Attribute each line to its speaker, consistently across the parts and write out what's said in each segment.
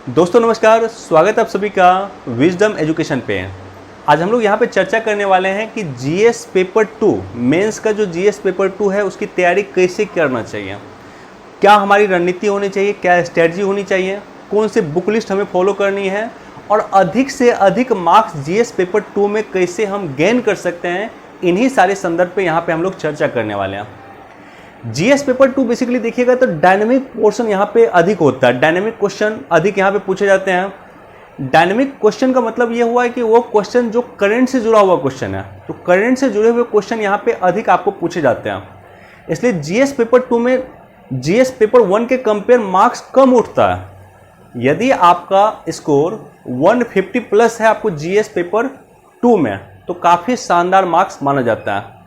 Speaker 1: दोस्तों नमस्कार, स्वागत है आप सभी का विजडम एजुकेशन पे। आज हम लोग यहाँ पे चर्चा करने वाले हैं कि जीएस पेपर 2 मेंस का जो जीएस पेपर 2 है उसकी तैयारी कैसे करना चाहिए, क्या हमारी रणनीति होनी चाहिए, क्या स्ट्रेटजी होनी चाहिए, कौन से बुक लिस्ट हमें फॉलो करनी है और अधिक से अधिक मार्क्स जीएस पेपर 2 में कैसे हम गेन कर सकते हैं। इन्हीं सारे संदर्भ पे यहाँ पे हम लोग चर्चा करने वाले हैं। जीएस पेपर 2 बेसिकली देखिएगा तो डायनेमिक पोर्शन यहाँ पे अधिक होता है, डायनेमिक क्वेश्चन अधिक यहाँ पे पूछे जाते हैं। डायनेमिक क्वेश्चन का मतलब ये हुआ है कि वो क्वेश्चन जो करंट से जुड़ा हुआ क्वेश्चन है, तो करंट से जुड़े हुए क्वेश्चन यहाँ पे अधिक आपको पूछे जाते हैं। इसलिए जीएस पेपर 2 में जीएस पेपर 1 के कंपेयर मार्क्स कम उठता है। यदि आपका स्कोर 150 प्लस है आपको जीएस पेपर 2 में, तो काफ़ी शानदार मार्क्स माना जाता है।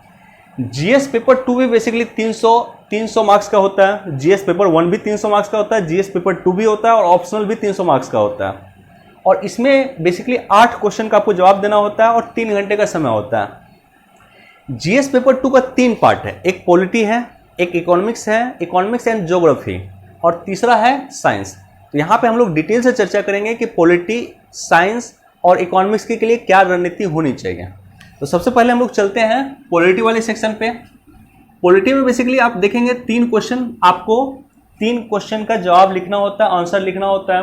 Speaker 1: जीएस पेपर 2 भी बेसिकली 300 मार्क्स का होता है। जीएस पेपर 1 भी 300 मार्क्स का होता है, जीएस पेपर 2 भी होता है और ऑप्शनल भी 300 मार्क्स का होता है। और इसमें बेसिकली 8 क्वेश्चन का आपको जवाब देना होता है और 3 घंटे का समय होता है। जीएस पेपर 2 का 3 पार्ट है, एक पॉलिटी है, एक इकोनॉमिक्स है, इकोनॉमिक्स एंड ज्योग्राफी, और तीसरा है साइंस। तो यहाँ पे हम लोग डिटेल से चर्चा करेंगे कि पॉलिटी, साइंस और इकोनॉमिक्स के लिए क्या रणनीति होनी चाहिए। तो सबसे पहले हम लोग चलते हैं पॉलिटी वाले सेक्शन पे। पॉलिटी में बेसिकली आप देखेंगे 3 क्वेश्चन, आपको 3 क्वेश्चन का जवाब लिखना होता है, आंसर लिखना होता है,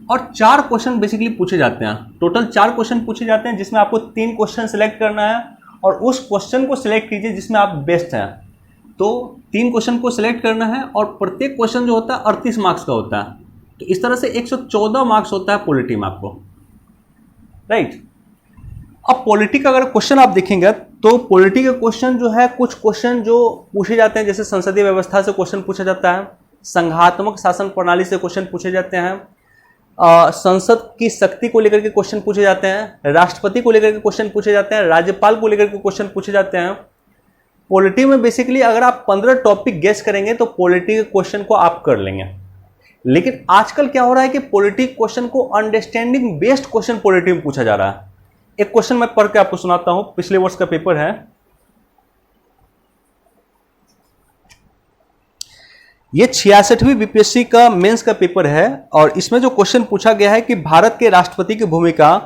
Speaker 1: और 4 क्वेश्चन बेसिकली पूछे जाते हैं। टोटल 4 क्वेश्चन पूछे जाते हैं, जिसमें आपको 3 क्वेश्चन सिलेक्ट करना है और उस क्वेश्चन को सिलेक्ट कीजिए जिसमें आप बेस्ट हैं। तो 3 क्वेश्चन को सिलेक्ट करना है और प्रत्येक क्वेश्चन जो होता है 38 मार्क्स का होता है। तो इस तरह से 114 मार्क्स होता है पॉलिटी में आपको, राइट। अब पॉलिटी का अगर क्वेश्चन आप देखेंगे तो पॉलिटी के क्वेश्चन जो है, कुछ क्वेश्चन जो पूछे जाते हैं, जैसे संसदीय व्यवस्था से क्वेश्चन पूछा जाता है, संघात्मक शासन प्रणाली से क्वेश्चन पूछे जाते हैं, संसद की शक्ति को लेकर के क्वेश्चन पूछे जाते हैं, राष्ट्रपति को लेकर के क्वेश्चन पूछे जाते हैं, राज्यपाल को लेकर के क्वेश्चन पूछे जाते हैं। पॉलिटी में बेसिकली अगर आप 15 टॉपिक गेस करेंगे तो पॉलिटी के क्वेश्चन को आप कर लेंगे। लेकिन आजकल क्या हो रहा है कि पॉलिटी क्वेश्चन को अंडरस्टैंडिंग बेस्ड क्वेश्चन पॉलिटी में पूछा जा रहा है। एक क्वेश्चन मैं पढ़ के आपको सुनाता हूं, पिछले वर्ष का पेपर है। ये 66वीं बीपीएससी का मेंस का पेपर है और इसमें जो क्वेश्चन पूछा गया है कि भारत के राष्ट्रपति की भूमिका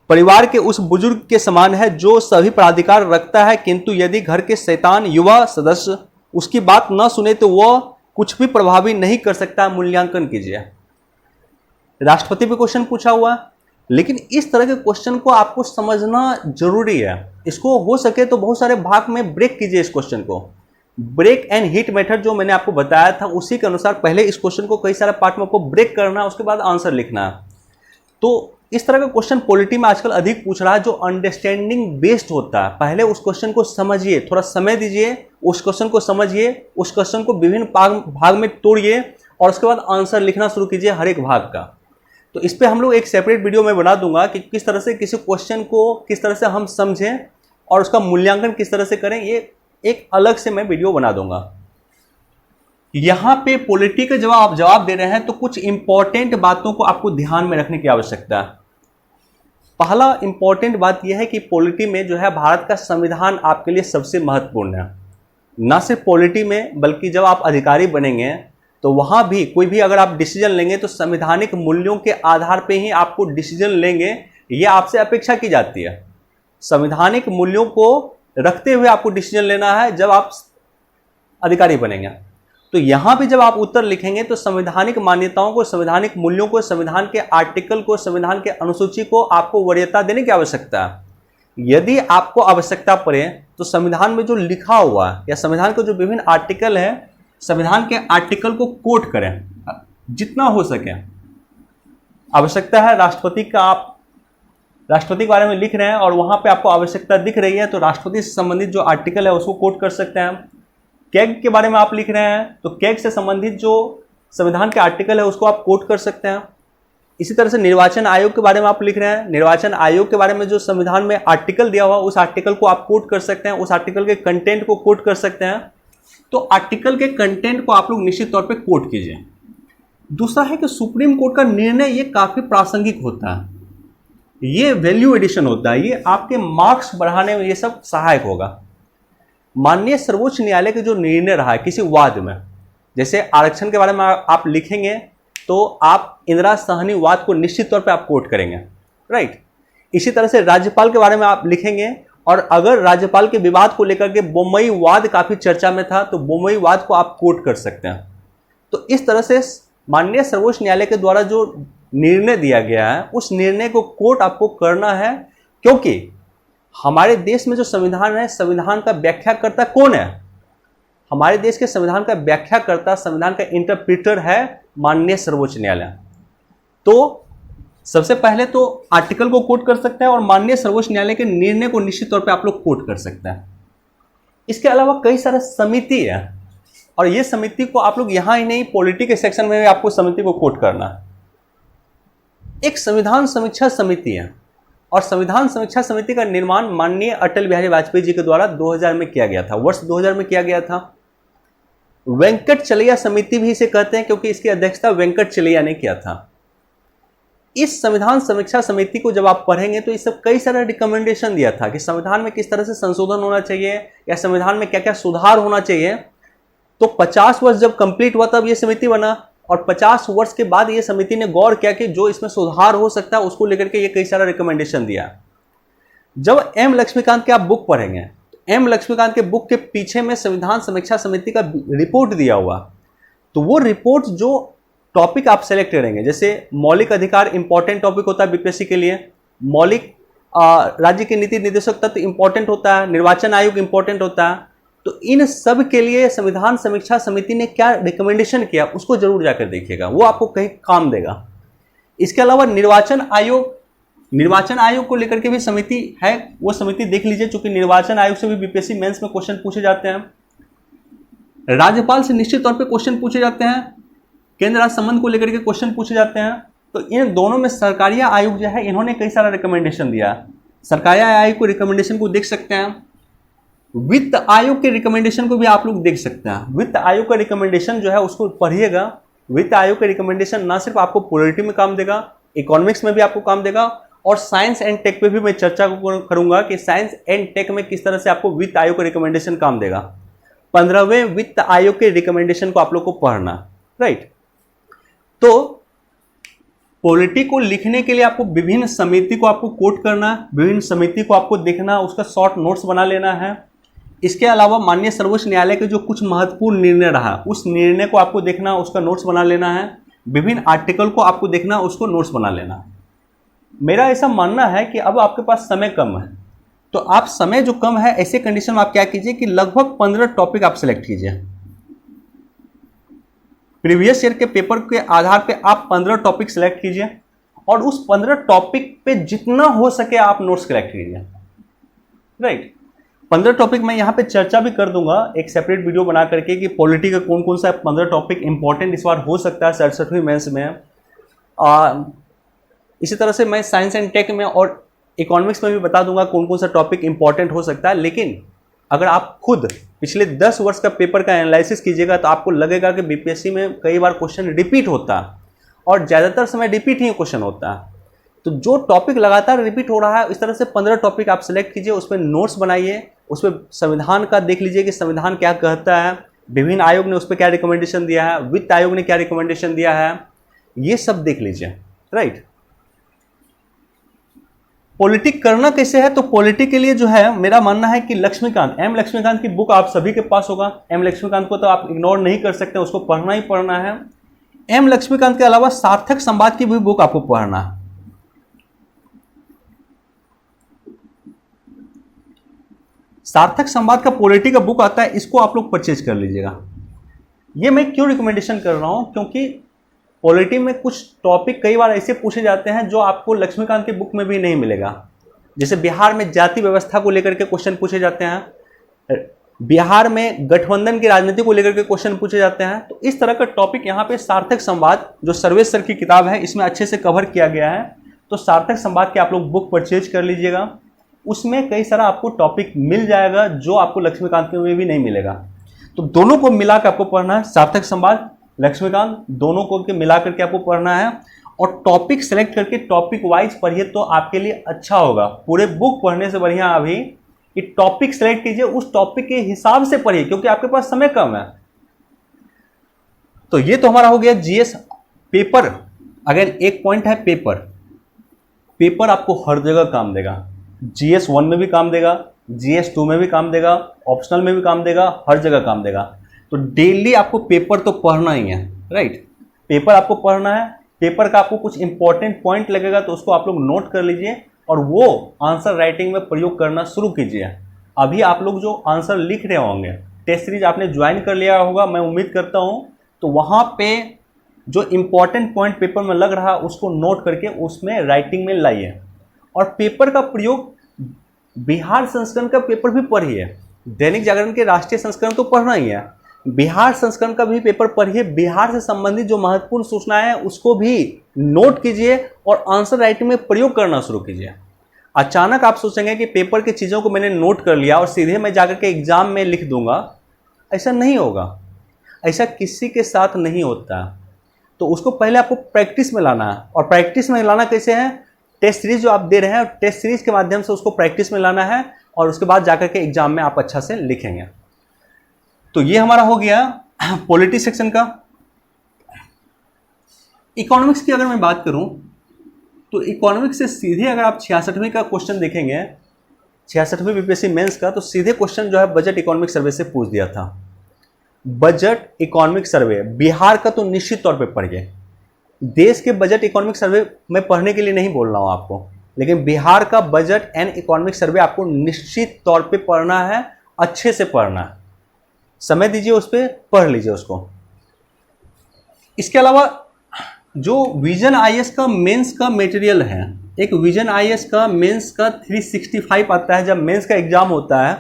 Speaker 1: परिवार के उस बुजुर्ग के समान है जो सभी प्राधिकार रखता है, किंतु यदि घर के शैतान युवा सदस्य उसकी बात न सुने तो वह कुछ भी प्रभावी नहीं कर सकता, मूल्यांकन कीजिए। राष्ट्रपति पे क्वेश्चन पूछा हुआ है, लेकिन इस तरह के क्वेश्चन को आपको समझना जरूरी है। इसको हो सके तो बहुत सारे भाग में ब्रेक कीजिए। इस क्वेश्चन को ब्रेक एंड हिट मेथड जो मैंने आपको बताया था उसी के अनुसार पहले इस क्वेश्चन को कई सारे पार्ट में आपको ब्रेक करना है, उसके बाद आंसर लिखना है। तो इस तरह का क्वेश्चन पॉलिटी में आजकल अधिक पूछ रहा है जो अंडरस्टैंडिंग बेस्ड होता है। पहले उस क्वेश्चन को समझिए, थोड़ा समय दीजिए, उस क्वेश्चन को समझिए, उस क्वेश्चन को विभिन्न भाग में तोड़िए और उसके बाद आंसर लिखना शुरू कीजिए हर एक भाग का। तो इस पे हम लोग एक सेपरेट वीडियो में बना दूंगा कि किस तरह से किसी क्वेश्चन को किस तरह से हम समझें और उसका मूल्यांकन किस तरह से करें, ये एक अलग से मैं वीडियो बना दूंगा। यहाँ पे पॉलिटी का जवाब दे रहे हैं तो कुछ इंपॉर्टेंट बातों को आपको ध्यान में रखने की आवश्यकता है। पहला इंपॉर्टेंट बात यह है कि पॉलिटी में जो है भारत का संविधान आपके लिए सबसे महत्वपूर्ण है। ना सिर्फ पॉलिटी में बल्कि जब आप अधिकारी बनेंगे तो वहां भी कोई भी अगर आप डिसीजन लेंगे तो संवैधानिक मूल्यों के आधार पे ही आपको डिसीजन लेंगे, ये आपसे अपेक्षा की जाती है। संवैधानिक मूल्यों को रखते हुए आपको डिसीजन लेना है जब आप अधिकारी बनेंगे। तो यहां भी जब आप उत्तर लिखेंगे तो संवैधानिक मान्यताओं को, संवैधानिक मूल्यों को, संविधान के आर्टिकल को, संविधान के अनुसूची को आपको वरीयता देने की आवश्यकता है। यदि आपको आवश्यकता पड़े तो संविधान में जो लिखा हुआ है या संविधान के जो विभिन्न आर्टिकल है, संविधान के आर्टिकल को कोट करें जितना हो सके। आवश्यकता है राष्ट्रपति का, आप राष्ट्रपति के बारे में लिख रहे हैं और वहां पे आपको आवश्यकता दिख रही है तो राष्ट्रपति से संबंधित जो आर्टिकल है उसको कोट कर सकते हैं। कैग के बारे में आप लिख रहे हैं तो कैग से संबंधित जो संविधान के आर्टिकल है उसको आप कोट कर सकते हैं। इसी तरह से निर्वाचन आयोग के बारे में आप लिख रहे हैं, निर्वाचन आयोग के बारे में जो संविधान में आर्टिकल दिया हुआ उस आर्टिकल को आप कोट कर सकते हैं, उस आर्टिकल के कंटेंट को कोट कर सकते हैं। तो आर्टिकल के कंटेंट को आप लोग निश्चित तौर पे कोट कीजिए। दूसरा है कि सुप्रीम कोर्ट का निर्णय ये काफी प्रासंगिक होता है, ये वैल्यू एडिशन होता है, ये आपके मार्क्स बढ़ाने में ये सब सहायक होगा। माननीय सर्वोच्च न्यायालय का जो निर्णय रहा है किसी वाद में, जैसे आरक्षण के बारे में आप लिखेंगे तो आप इंदिरा सहनी वाद को निश्चित तौर पे आप कोट करेंगे, राइट। इसी तरह से राज्यपाल के बारे में आप लिखेंगे, और अगर राज्यपाल के विवाद को लेकर के बम्बई वाद काफी चर्चा में था तो बम्बई वाद को आप कोट कर सकते हैं। तो इस तरह से माननीय सर्वोच्च न्यायालय के द्वारा जो निर्णय दिया गया है उस निर्णय को कोट आपको करना है, क्योंकि हमारे देश में जो संविधान है, संविधान का व्याख्याकर्ता कौन है? हमारे देश के संविधान का व्याख्याकर्ता, संविधान का इंटरप्रीटर है माननीय सर्वोच्च न्यायालय। तो सबसे पहले तो आर्टिकल को कोट कर सकते हैं और माननीय सर्वोच्च न्यायालय के निर्णय को निश्चित तौर पे आप लोग कोट कर सकते हैं। इसके अलावा कई सारे समिति है, और ये समिति को आप लोग यहां ही नहीं, पॉलिटी के सेक्शन में भी आपको समिति को कोट करना है। एक संविधान समीक्षा समिति है, और संविधान समीक्षा समिति का निर्माण माननीय अटल बिहारी वाजपेयी जी के द्वारा 2000 में किया गया था, वर्ष 2000 में किया गया था। वेंकट चलैया समिति भी इसे कहते हैं, क्योंकि इसकी अध्यक्षता वेंकट चलैया ने किया था। इस संविधान समीक्षा समिति को जब आप पढ़ेंगे तो इस सब कई सारा रिकमेंडेशन दिया था कि संविधान में किस तरह से संशोधन होना चाहिए या संविधान में क्या क्या सुधार होना चाहिए। तो 50 वर्ष जब कंप्लीट हुआ तब ये समिति बना, और 50 वर्ष के बाद ये समिति ने गौर किया कि जो इसमें सुधार हो सकता है उसको लेकर के ये कई सारा रिकमेंडेशन दिया। जब एम लक्ष्मीकांत के आप बुक पढ़ेंगे, एम लक्ष्मीकांत के बुक के पीछे में संविधान समीक्षा समिति का रिपोर्ट दिया हुआ, तो वो रिपोर्ट जो टॉपिक आप सेलेक्ट करेंगे, जैसे मौलिक अधिकार इंपॉर्टेंट टॉपिक होता है बीपीएससी के लिए, मौलिक राज्य के नीति निर्देशक तत्व इंपॉर्टेंट होता है, निर्वाचन आयोग इंपॉर्टेंट होता है, तो इन सब के लिए संविधान समीक्षा समिति ने क्या रिकमेंडेशन किया उसको जरूर जाकर देखिएगा, वो आपको कहीं काम देगा। इसके अलावा निर्वाचन आयोग को लेकर के भी समिति है, वो समिति देख लीजिए, चूंकि निर्वाचन आयोग से भी बीपीएससी मेंस में क्वेश्चन पूछे जाते हैं। राज्यपाल से निश्चित तौर पे क्वेश्चन पूछे जाते हैं, केंद्र राज्य संबंध को लेकर के क्वेश्चन पूछे जाते हैं। तो इन दोनों में सरकारी आयोग जो है इन्होंने कई सारा रिकमेंडेशन दिया। सरकारी आयोग को रिकमेंडेशन को देख सकते हैं, वित्त आयोग के रिकमेंडेशन को भी आप लोग देख सकते हैं। वित्त आयोग का रिकमेंडेशन जो है उसको पढ़िएगा। वित्त आयोग का रिकमेंडेशन ना सिर्फ आपको पॉलिटी में काम देगा, इकोनॉमिक्स में भी आपको काम देगा, और साइंस एंड टेक पे भी मैं चर्चा करूंगा कि साइंस एंड टेक में किस तरह से आपको वित्त आयोग का रिकमेंडेशन काम देगा। 15वें वित्त आयोग के रिकमेंडेशन को आप लोग को पढ़ना, राइट। तो पॉलिटी को लिखने के लिए आपको विभिन्न समिति को आपको कोट करना, विभिन्न समिति को आपको देखना, उसका शॉर्ट नोट्स बना लेना है। इसके अलावा माननीय सर्वोच्च न्यायालय के जो कुछ महत्वपूर्ण निर्णय रहा उस निर्णय को आपको देखना, उसका नोट्स बना लेना है। विभिन्न आर्टिकल को आपको देखना, उसको नोट्स बना लेना है। मेरा ऐसा मानना है कि अब आपके पास समय कम है, तो आप समय जो कम है ऐसे कंडीशन में आप क्या कीजिए कि लगभग 15 टॉपिक आप सिलेक्ट कीजिए। प्रीवियस ईयर के पेपर के आधार पे आप 15 टॉपिक सिलेक्ट कीजिए, और उस 15 टॉपिक पे जितना हो सके आप नोट्स कलेक्ट कीजिए, राइट। 15 टॉपिक मैं यहाँ पे चर्चा भी कर दूंगा एक सेपरेट वीडियो बना करके कि पॉलिटी का कौन कौन सा 15 टॉपिक इंपॉर्टेंट इस बार हो सकता है 67वीं मेंस में। इसी तरह से मैं साइंस एंड टेक में और इकोनॉमिक्स में भी बता दूंगा कौन कौन सा टॉपिक इंपॉर्टेंट हो सकता है। लेकिन अगर आप खुद पिछले 10 वर्ष का पेपर का एनालिसिस कीजिएगा तो आपको लगेगा कि बीपीएससी में कई बार क्वेश्चन रिपीट होता है, और ज़्यादातर समय रिपीट ही क्वेश्चन होता है। तो जो टॉपिक लगातार रिपीट हो रहा है, इस तरह से 15 टॉपिक आप सिलेक्ट कीजिए, उसमें नोट्स बनाइए, उसमें संविधान का देख लीजिए कि संविधान क्या कहता है, विभिन्न आयोग ने उस पर क्या रिकमेंडेशन दिया है, वित्त आयोग ने क्या रिकमेंडेशन दिया है, ये सब देख लीजिए, राइट। पॉलिटिक करना कैसे है, तो पॉलिटिक के लिए जो है मेरा मानना है कि लक्ष्मीकांत, एम लक्ष्मीकांत की बुक आप सभी के पास होगा। एम लक्ष्मीकांत को तो आप इग्नोर नहीं कर सकते, उसको पढ़ना ही पढ़ना है। एम लक्ष्मीकांत के अलावा सार्थक संवाद की भी बुक आपको पढ़ना है। सार्थक संवाद का पॉलिटी का बुक आता है, इसको आप लोग परचेज कर लीजिएगा। ये मैं क्यों रिकमेंडेशन कर रहा हूं, क्योंकि पॉलिटी में कुछ टॉपिक कई बार ऐसे पूछे जाते हैं जो आपको लक्ष्मीकांत की बुक में भी नहीं मिलेगा। जैसे बिहार में जाति व्यवस्था को लेकर के क्वेश्चन पूछे जाते हैं, बिहार में गठबंधन की राजनीति को लेकर के क्वेश्चन पूछे जाते हैं। तो इस तरह का टॉपिक यहाँ पे सार्थक संवाद जो सर्वेश सर की किताब है इसमें अच्छे से कवर किया गया है। तो सार्थक संवाद के आप लोग बुक परचेज कर लीजिएगा, उसमें कई सारा आपको टॉपिक मिल जाएगा जो आपको लक्ष्मीकांत में भी नहीं मिलेगा। तो दोनों को मिला के आपको पढ़ना है, सार्थक संवाद, लक्ष्मीकांत, दोनों को मिला करके आपको पढ़ना है। और टॉपिक सेलेक्ट करके टॉपिक वाइज पढ़िए तो आपके लिए अच्छा होगा। पूरे बुक पढ़ने से बढ़िया अभी कि टॉपिक सेलेक्ट कीजिए, उस टॉपिक के हिसाब से पढ़िए, क्योंकि आपके पास समय कम है। तो ये तो हमारा हो गया जीएस पेपर, अगर एक पॉइंट है पेपर, पेपर आपको हर जगह काम देगा। GS1 में भी काम देगा, GS2 में भी काम देगा, ऑप्शनल में भी काम देगा, हर जगह काम देगा। तो डेली आपको पेपर तो पढ़ना ही है, राइट। पेपर आपको पढ़ना है, पेपर का आपको कुछ इंपॉर्टेंट पॉइंट लगेगा तो उसको आप लोग नोट कर लीजिए और वो आंसर राइटिंग में प्रयोग करना शुरू कीजिए। अभी आप लोग जो आंसर लिख रहे होंगे, टेस्ट सीरीज आपने ज्वाइन कर लिया होगा, मैं उम्मीद करता हूँ, तो वहाँ पे जो इंपॉर्टेंट पॉइंट पेपर में लग रहा है उसको नोट करके उसमें राइटिंग में लाइए। और पेपर का प्रयोग, बिहार संस्करण का पेपर भी पढ़िए, दैनिक जागरण के राष्ट्रीय संस्करण तो पढ़ना ही है, बिहार संस्करण का भी पेपर पढ़िए, बिहार से संबंधित जो महत्वपूर्ण सूचनाएं हैं उसको भी नोट कीजिए और आंसर राइटिंग में प्रयोग करना शुरू कीजिए। अचानक आप सोचेंगे कि पेपर की चीज़ों को मैंने नोट कर लिया और सीधे मैं जाकर के एग्जाम में लिख दूंगा, ऐसा नहीं होगा, ऐसा किसी के साथ नहीं होता। तो उसको पहले आपको प्रैक्टिस में लाना है। और प्रैक्टिस में लाना कैसे है? टेस्ट सीरीज जो आप दे रहे हैं, टेस्ट सीरीज के माध्यम से उसको प्रैक्टिस में लाना है और उसके बाद जाकर के एग्जाम में आप अच्छा से लिखेंगे। तो ये हमारा हो गया पॉलिटी सेक्शन का। इकोनॉमिक्स की अगर मैं बात करूं तो इकोनॉमिक्स से सीधे अगर आप 66वें का क्वेश्चन देखेंगे, 66वें बीपीएससी मेंस का, तो सीधे क्वेश्चन जो है बजट इकोनॉमिक सर्वे से पूछ दिया था। बजट इकोनॉमिक सर्वे बिहार का तो निश्चित तौर पे पढ़िए। देश के बजट इकोनॉमिक सर्वे मैं पढ़ने के लिए नहीं बोल रहा हूं आपको, लेकिन बिहार का बजट एंड इकोनॉमिक सर्वे आपको निश्चित तौर पे पढ़ना है, अच्छे से पढ़ना है। समय दीजिए, उस पर पढ़ लीजिए उसको। इसके अलावा जो विजन आईएएस का मेंस का मटेरियल है, एक विजन आईएएस का मेंस का 365 आता है। जब मेंस का एग्जाम होता है,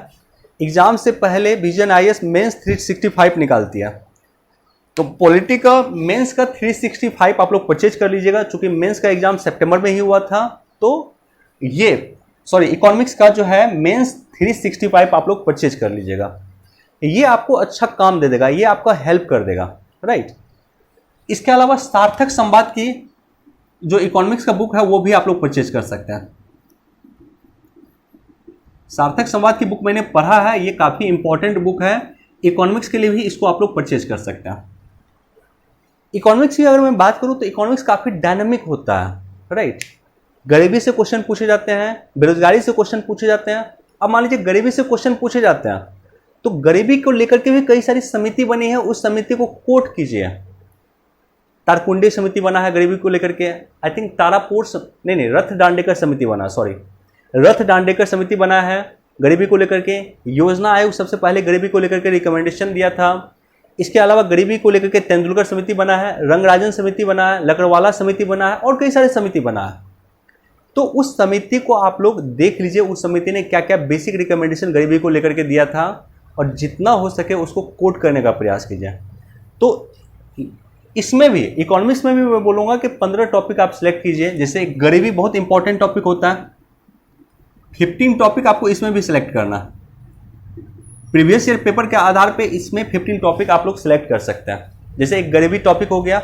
Speaker 1: एग्जाम से पहले विजन आईएएस मेंस 365 निकालती है। तो पॉलिटी का मेंस का 365 आप लोग परचेज कर लीजिएगा, चूंकि मेंस का एग्जाम सितंबर में ही हुआ था। तो ये इकोनॉमिक्स का जो है मेंस 365 आप लोग परचेज कर लीजिएगा। ये आपको अच्छा काम दे देगा, ये आपका हेल्प कर देगा, राइट। इसके अलावा सार्थक संवाद की जो इकोनॉमिक्स का बुक है वो भी आप लोग परचेज कर सकते हैं। सार्थक संवाद की बुक मैंने पढ़ा है, ये काफ़ी इंपॉर्टेंट बुक है इकोनॉमिक्स के लिए भी, इसको आप लोग परचेज कर सकते हैं। इकोनॉमिक्स की अगर मैं बात करूं तो इकोनॉमिक्स काफ़ी डायनामिक होता है, राइट। गरीबी से क्वेश्चन पूछे जाते हैं, बेरोजगारी से क्वेश्चन पूछे जाते हैं। अब मान लीजिए गरीबी से क्वेश्चन पूछे जाते हैं तो गरीबी को लेकर के भी कई सारी समिति बनी है, उस समिति को कोट कीजिए। तारकुंडी समिति बना है गरीबी को लेकर के, आई थिंक तारापुर नहीं रथ दांडेकर समिति बना, रथ दांडेकर समिति बना है गरीबी को लेकर के। योजना आयोग सबसे पहले गरीबी को लेकर के रिकमेंडेशन दिया था। इसके अलावा गरीबी को लेकर के तेंदुलकर समिति बना है, रंगराजन समिति बना है, लकड़वाला समिति बना है और कई सारे समिति बना है। तो उस समिति को आप लोग देख लीजिए, उस समिति ने क्या क्या बेसिक रिकमेंडेशन गरीबी को लेकर के दिया था और जितना हो सके उसको कोट करने का प्रयास कीजिए। तो इसमें भी, इकोनॉमिक्स में भी मैं बोलूँगा कि 15 टॉपिक आप सिलेक्ट कीजिए। जैसे गरीबी बहुत इंपॉर्टेंट टॉपिक होता है, 15 टॉपिक आपको इसमें भी सिलेक्ट करना है। प्रीवियस ईयर पेपर के आधार पे इसमें 15 टॉपिक आप लोग सिलेक्ट कर सकते हैं। जैसे एक गरीबी टॉपिक हो गया,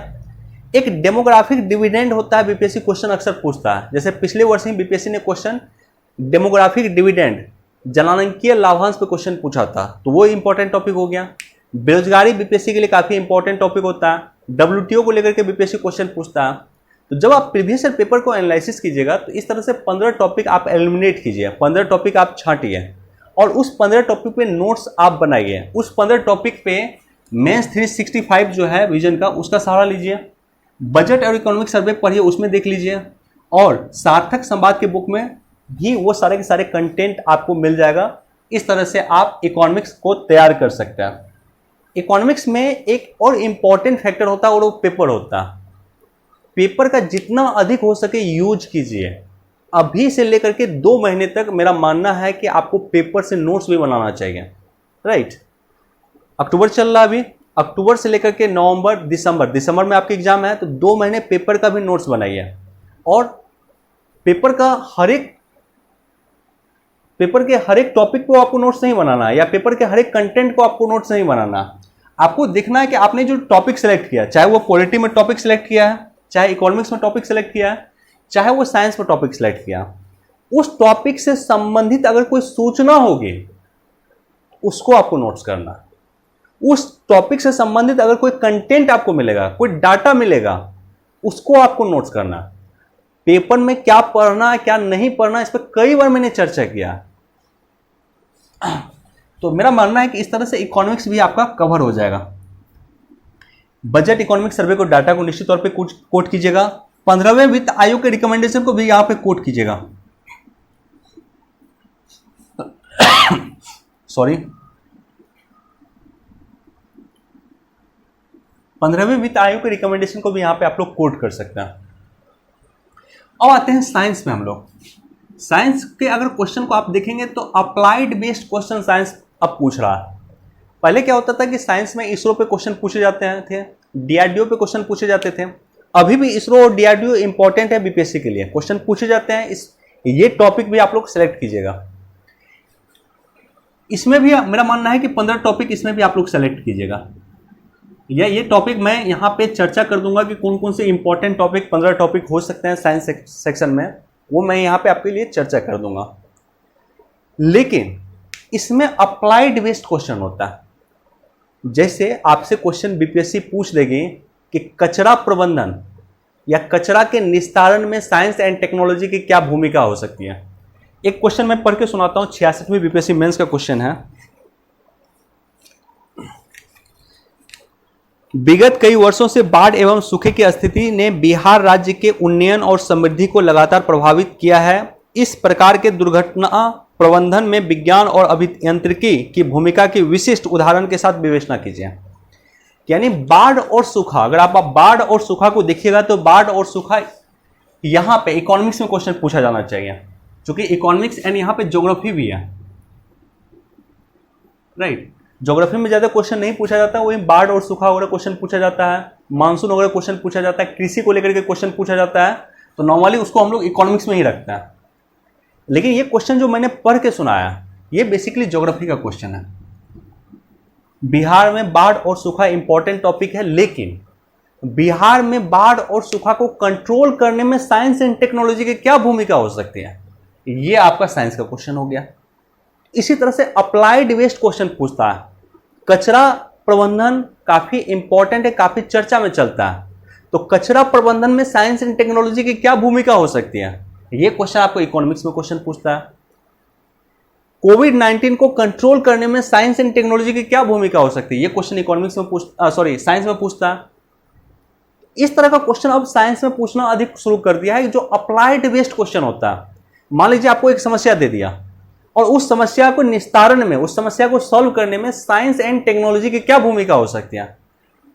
Speaker 1: एक डेमोग्राफिक डिविडेंड होता है, बीपीएससी क्वेश्चन अक्सर पूछता है। जैसे पिछले वर्ष ही बीपीएससी ने क्वेश्चन डेमोग्राफिक डिविडेंड, जनांकीय लाभांश पे क्वेश्चन पूछा था, तो वो इंपॉर्टेंट टॉपिक हो गया। बेरोजगारी बीपीएससी के लिए काफी इंपॉर्टेंट टॉपिक होता है। डब्ल्यूटीओ को लेकर के बीपीएससी क्वेश्चन पूछता है। तो जब आप प्रीवियस ईयर पेपर को एनालिसिस कीजिएगा तो इस तरह से 15 टॉपिक आप एलिमिनेट कीजिए, 15 टॉपिक आप छांटिए और उस 15 टॉपिक पे नोट्स आप बनाइए। उस 15 टॉपिक पे मेंस 365 जो है विजन का, उसका सहारा लीजिए। बजट और इकोनॉमिक सर्वे पढ़िए, उसमें देख लीजिए। और सार्थक संवाद के बुक में भी वो सारे के सारे कंटेंट आपको मिल जाएगा। इस तरह से आप इकोनॉमिक्स को तैयार कर सकते हैं। इकोनॉमिक्स में एक और इम्पॉर्टेंट फैक्टर होता है और वो पेपर होता है। पेपर का जितना अधिक हो सके यूज कीजिए। अभी से लेकर के 2 महीने तक मेरा मानना है कि आपको पेपर से नोट्स भी बनाना चाहिए, राइट। अक्टूबर चल रहा है अभी, अक्टूबर से लेकर के नवंबर, दिसंबर में आपके एग्जाम है, तो 2 महीने पेपर का भी नोट्स बनाइए। और पेपर के हर एक टॉपिक को आपको नोट्स नहीं बनाना है, या पेपर के हर एक कंटेंट को आपको नोट्स नहीं बनाना। आपको देखना है कि आपने जो टॉपिक सेलेक्ट किया, चाहे वो पॉलिटी में टॉपिक सेलेक्ट किया है, चाहे इकोनॉमिक्स में टॉपिक सेलेक्ट किया है, चाहे वो साइंस में टॉपिक सेलेक्ट किया, उस टॉपिक से संबंधित अगर कोई सूचना होगी उसको आपको नोट्स करना है। उस टॉपिक से संबंधित अगर कोई कंटेंट आपको मिलेगा, कोई डाटा मिलेगा, उसको आपको नोट्स करना है। पेपर में क्या पढ़ना क्या नहीं पढ़ना, इस पर कई बार मैंने चर्चा किया। तो मेरा मानना है कि इस तरह से इकोनॉमिक्स भी आपका कवर हो जाएगा। बजट इकोनॉमिक सर्वे को डाटा को निश्चित तौर पे कोट कीजिएगा। 15वें वित्त आयोग के रिकमेंडेशन को भी यहां पे कोट कीजिएगा। सॉरी, 15वें वित्त आयोग के रिकमेंडेशन को भी यहां पे आप लोग कोट कर सकते हैं। अब आते हैं साइंस में। हम लोग साइंस के अगर क्वेश्चन को आप देखेंगे तो अप्लाइड बेस्ड क्वेश्चन साइंस अब पूछ रहा है। पहले क्या होता था कि साइंस में इसरो पे क्वेश्चन पूछे जाते थे, डीआरडीओ पे क्वेश्चन पूछे जाते थे। अभी भी इसरो और डीआरडीओ इंपॉर्टेंट है बीपीएससी के लिए, क्वेश्चन पूछे जाते हैं। ये टॉपिक भी आप लोग सेलेक्ट कीजिएगा। इसमें भी मेरा मानना है कि 15 टॉपिक इसमें भी आप लोग सेलेक्ट कीजिएगा। या ये टॉपिक मैं यहाँ पे चर्चा कर दूंगा कि कौन कौन से इंपॉर्टेंट टॉपिक 15 टॉपिक हो सकते हैं साइंस सेक्शन में, वो मैं यहाँ पे आपके लिए चर्चा कर दूंगा। लेकिन इसमें अप्लाइड बेस्ड क्वेश्चन होता है। जैसे आपसे क्वेश्चन बीपीएससी पूछ देगी कि कचरा प्रबंधन या कचरा के निस्तारण में साइंस एंड टेक्नोलॉजी की क्या भूमिका हो सकती है। एक क्वेश्चन मैं पढ़ के सुनाता हूं, 66वीं बीपीएससी मेंस का क्वेश्चन है। विगत कई वर्षों से बाढ़ एवं सूखे की स्थिति ने बिहार राज्य के उन्नयन और समृद्धि को लगातार प्रभावित किया है। इस प्रकार के दुर्घटना प्रबंधन में विज्ञान और अभियांत्रिकी की भूमिका की विशिष्ट उदाहरण के साथ विवेचना कीजिए। यानी बाढ़ और सूखा, अगर आप बाढ़ और सूखा को देखिएगा तो बाढ़ और सूखा यहां पे इकोनॉमिक्स में क्वेश्चन पूछा जाना चाहिए, क्योंकि इकोनॉमिक्स एंड यहां पे ज्योग्राफी भी है, राइट। ज्योग्राफी में ज्यादा क्वेश्चन नहीं पूछा जाता, वही बाढ़ और सूखा वगैरह क्वेश्चन पूछा जाता है, मानसून वगैरह क्वेश्चन पूछा जाता है, कृषि को लेकर के क्वेश्चन पूछा जाता है। तो नॉर्मली उसको हम लोग इकोनॉमिक्स में ही रखते हैं। लेकिन ये क्वेश्चन जो मैंने पढ़ के सुनाया, ये बेसिकली ज्योग्राफी का क्वेश्चन है। बिहार में बाढ़ और सूखा इंपॉर्टेंट टॉपिक है, लेकिन बिहार में बाढ़ और सूखा को कंट्रोल करने में साइंस एंड टेक्नोलॉजी की क्या भूमिका हो सकती है, ये आपका साइंस का क्वेश्चन हो गया। इसी तरह से अप्लाइड वेस्ट क्वेश्चन पूछता है। कचरा प्रबंधन काफी इंपॉर्टेंट है, काफी चर्चा में चलता है। तो कचरा प्रबंधन में साइंस एंड टेक्नोलॉजी की क्या भूमिका हो सकती है, ये क्वेश्चन आपको इकोनॉमिक्स में क्वेश्चन पूछता है। कोविड-19 को कंट्रोल करने में साइंस एंड टेक्नोलॉजी की क्या भूमिका हो सकती है, ये क्वेश्चन इकोनॉमिक्स में साइंस में पूछता है। इस तरह का क्वेश्चन अब साइंस में पूछना अधिक शुरू कर दिया है, जो अप्लाइड बेस्ड क्वेश्चन होता है। मान लीजिए आपको एक समस्या दे दिया और उस समस्या को निस्तारण में, उस समस्या को सॉल्व करने में साइंस एंड टेक्नोलॉजी की क्या भूमिका हो सकती है,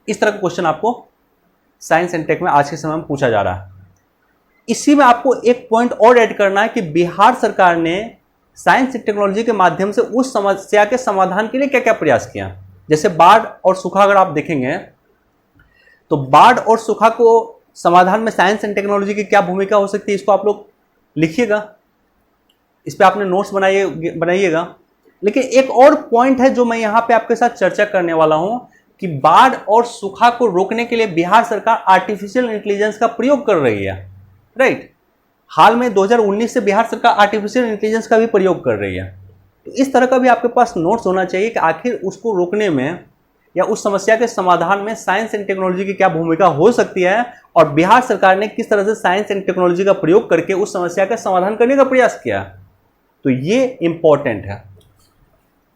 Speaker 1: इस तरह का क्वेश्चन आपको साइंस एंड टेक में आज के समय में पूछा जा रहा है। इसी में आपको एक पॉइंट और ऐड करना है कि बिहार सरकार ने साइंस एंड टेक्नोलॉजी के माध्यम से उस समस्या के समाधान के लिए क्या क्या प्रयास किया। जैसे बाढ़ और सूखा अगर आप देखेंगे तो बाढ़ और सूखा को समाधान में साइंस एंड टेक्नोलॉजी की क्या भूमिका हो सकती है, इसको आप लोग लिखिएगा, इस पे आपने नोट्स बनाइएगा। लेकिन एक और पॉइंट है जो मैं यहां पे आपके साथ चर्चा करने वाला हूं कि बाढ़ और सूखा को रोकने के लिए बिहार सरकार आर्टिफिशियल इंटेलिजेंस का प्रयोग कर रही है, राइट। हाल में 2019 से बिहार सरकार आर्टिफिशियल इंटेलिजेंस का भी प्रयोग कर रही है। तो इस तरह का भी आपके पास नोट्स होना चाहिए कि आखिर उसको रोकने में या उस समस्या के समाधान में साइंस एंड टेक्नोलॉजी की क्या भूमिका हो सकती है और बिहार सरकार ने किस तरह से साइंस एंड टेक्नोलॉजी का प्रयोग करके उस समस्या का समाधान करने का प्रयास किया। तो ये इंपॉर्टेंट है।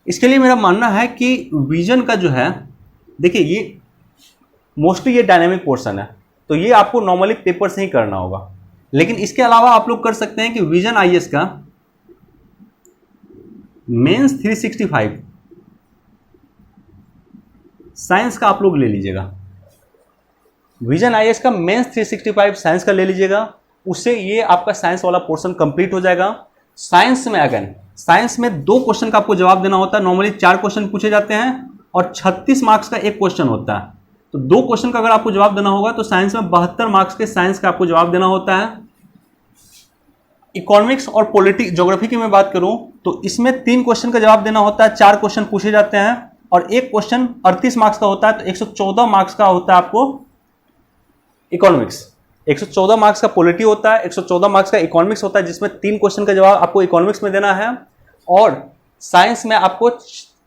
Speaker 1: इसके लिए मेरा मानना है कि विजन का जो है, देखिए ये मोस्टली ये डायनामिक पोर्शन है, तो ये आपको नॉर्मली पेपर से ही करना होगा। लेकिन इसके अलावा आप लोग कर सकते हैं कि विजन आईएएस का मेंस 365 साइंस का आप लोग ले लीजिएगा। विजन आईएएस का मेंस 365 साइंस का ले लीजिएगा, उससे ये आपका साइंस वाला पोर्शन कंप्लीट हो जाएगा। साइंस में अगेन, साइंस में 2 क्वेश्चन का आपको जवाब देना होता है। नॉर्मली 4 क्वेश्चन पूछे जाते हैं और 36 मार्क्स का एक क्वेश्चन होता है। तो 2 क्वेश्चन का अगर आपको जवाब देना होगा तो साइंस में 72 मार्क्स के साइंस का आपको जवाब देना होता है। इकोनॉमिक्स और पॉलिटिक्स ज्योग्राफी की मैं बात करूं तो इसमें 3 क्वेश्चन का जवाब देना होता है, 4 क्वेश्चन पूछे जाते हैं और एक क्वेश्चन 38 मार्क्स का होता है। तो 114 मार्क्स का होता है आपको इकोनॉमिक्स, 114 मार्क्स का पॉलिटी होता है, 114 मार्क्स का इकोनॉमिक्स होता है, जिसमें 3 क्वेश्चन का जवाब आपको इकोनॉमिक्स में देना है और साइंस में आपको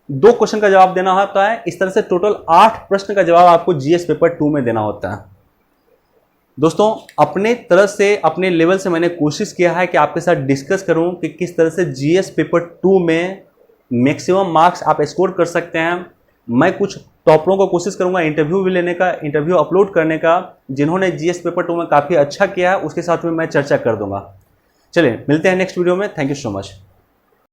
Speaker 1: 2 क्वेश्चन का जवाब देना होता है। इस तरह से टोटल 8 प्रश्न का जवाब आपको जीएस पेपर 2 में देना होता है। दोस्तों अपने तरह से, अपने लेवल से मैंने कोशिश किया है कि आपके साथ डिस्कस करूं कि किस तरह से जीएस पेपर 2 में मैक्सिमम मार्क्स आप स्कोर कर सकते हैं। मैं कुछ टॉपरों को कोशिश करूंगा इंटरव्यू भी लेने का, इंटरव्यू अपलोड करने का, जिन्होंने जीएस पेपर 2 में काफ़ी अच्छा किया है, उसके साथ में मैं चर्चा कर दूंगा। चलिए मिलते हैं नेक्स्ट वीडियो में। Thank you so much.